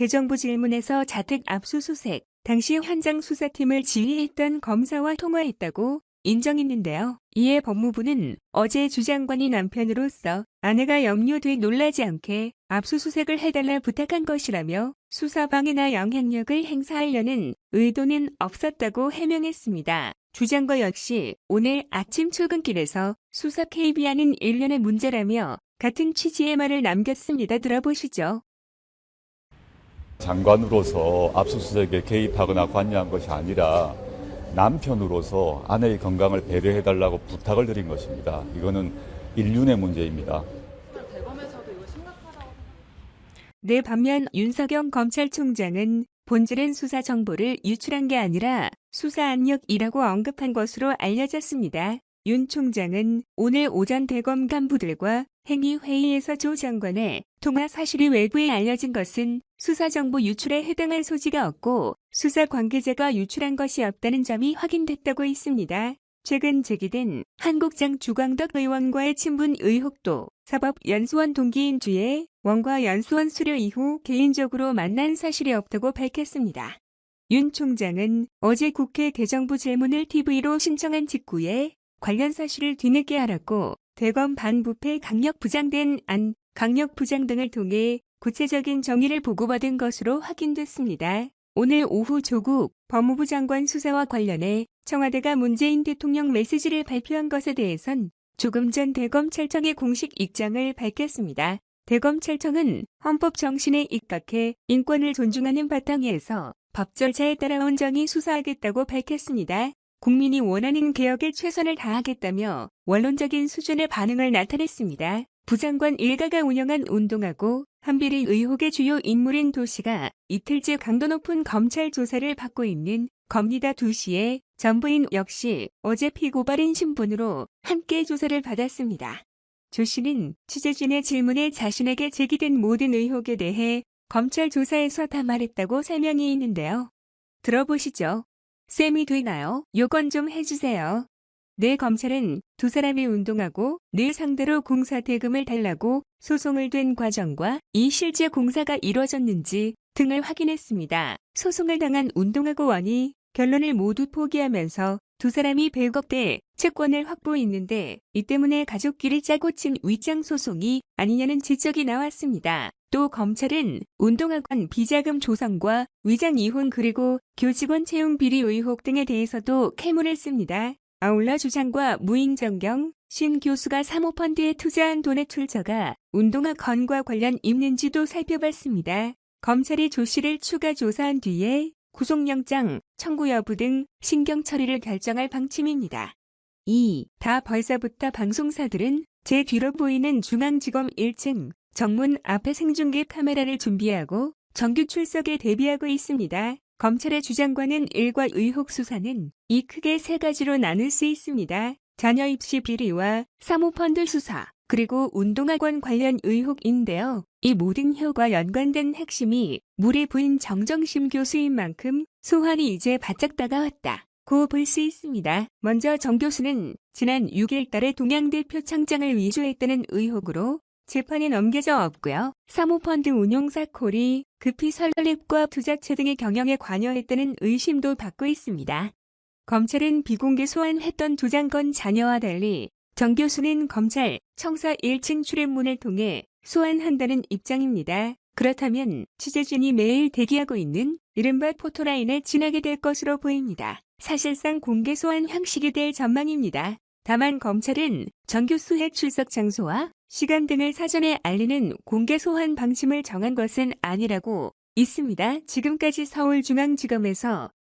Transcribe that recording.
대정부 질문에서 자택 압수수색, 당시 현장 수사팀을 지휘했던 검사와 통화했다고 인정했는데요. 이에 법무부는 어제 주 장관이 남편으로서 아내가 염려돼 놀라지 않게 압수수색을 해달라 부탁한 것이라며 수사방해나 영향력을 행사하려는 의도는 없었다고 해명했습니다. 주 장관 역시 오늘 아침 출근길에서 수사 KB하는 일련의 문제라며 같은 취지의 말을 남겼습니다. 들어보시죠. 장관으로서 압수수색에 개입하거나 관여한 것이 아니라 남편으로서 아내의 건강을 배려해달라고 부탁을 드린 것입니다. 이거는 인륜의 문제입니다. 대검에서도 이거 심각하다고 네, 반면 윤석영 검찰총장은 본질은 수사 정보를 유출한 게 아니라 수사 압력이라고 언급한 것으로 알려졌습니다. 윤 총장은 오늘 오전 대검 간부들과 행위회의에서 조 장관의 통화 사실이 외부에 알려진 것은 수사정보 유출에 해당할 소지가 없고 수사 관계자가 유출한 것이 없다는 점이 확인됐다고 했습니다. 최근 제기된 한국장 주광덕 의원과의 친분 의혹도 사법연수원 동기인 주에 원과 연수원 수료 이후 개인적으로 만난 사실이 없다고 밝혔습니다. 윤 총장은 어제 국회 대정부 질문을 TV로 신청한 직후에 관련 사실을 뒤늦게 알았고 대검 반부패 강력 부장된 안, 강력 부장 등을 통해 구체적인 정의를 보고받은 것으로 확인됐습니다. 오늘 오후 조국 법무부 장관 수사와 관련해 청와대가 문재인 대통령 메시지를 발표한 것에 대해선 조금 전 대검찰청의 공식 입장을 밝혔습니다. 대검찰청은 헌법 정신에 입각해 인권을 존중하는 바탕에서 법 절차에 따라 온전히 수사하겠다고 밝혔습니다. 국민이 원하는 개혁에 최선을 다하겠다며 원론적인 수준의 반응을 나타냈습니다. 부장관 일가가 운영한 운동하고 한비리 의혹의 주요 인물인 도시가 이틀째 강도 높은 검찰 조사를 받고 있는 겁니다. 2시에 전부인 역시 어제 피고발인 신분으로 함께 조사를 받았습니다. 조 씨는 취재진의 질문에 자신에게 제기된 모든 의혹에 대해 검찰 조사에서 다 말했다고 설명이 있는데요. 들어보시죠. 쌤이 되나요? 요건 좀 해주세요. 네, 검찰은 두 사람이 운동하고 늘 상대로 공사 대금을 달라고 소송을 된 과정과 이 실제 공사가 이루어졌는지 등을 확인했습니다. 소송을 당한 운동하고원이 결론을 모두 포기하면서 두 사람이 100억대 채권을 확보했는데 이 때문에 가족끼리 짜고 친 위장 소송이 아니냐는 지적이 나왔습니다. 또 검찰은 운동학원 비자금 조성과 위장 이혼 그리고 교직원 채용 비리 의혹 등에 대해서도 캐물을 씁니다. 아울러 주장과 무인정경 신 교수가 사모펀드에 투자한 돈의 출처가 운동학원과 관련 있는지도 살펴봤습니다. 검찰이 조 씨를 추가 조사한 뒤에 구속영장 청구 여부 등 신경 처리를 결정할 방침입니다. 2. 다 벌써부터 방송사들은 제 뒤로 보이는 중앙지검 1층 정문 앞에 생중계 카메라를 준비하고 정규 출석에 대비하고 있습니다. 검찰의 주장과는 일과 의혹 수사는 이 크게 세 가지로 나눌 수 있습니다. 자녀 입시 비리와 사모펀드 수사, 그리고 운동학원 관련 의혹인데요. 이 모든 혀과 연관된 핵심이 물의 부인 정정심 교수인 만큼 소환이 이제 바짝 다가왔다 고 볼 수 있습니다. 먼저 정 교수는 지난 6일 달에 동양대 표창장을 위조했다는 의혹으로 재판에 넘겨져 없고요. 사모펀드 운용사 콜이 급히 설립과 투자처 등의 경영에 관여했다는 의심도 받고 있습니다. 검찰은 비공개 소환했던 두 장관 자녀와 달리 정 교수는 검찰 청사 1층 출입문을 통해 소환한다는 입장입니다. 그렇다면 취재진이 매일 대기하고 있는 이른바 포토라인에 지나게 될 것으로 보입니다. 사실상 공개 소환 형식이 될 전망입니다. 다만 검찰은 정 교수의 출석 장소와 시간 등을 사전에 알리는 공개 소환 방침을 정한 것은 아니라고 있습니다. 지금까지 서울중앙지검에서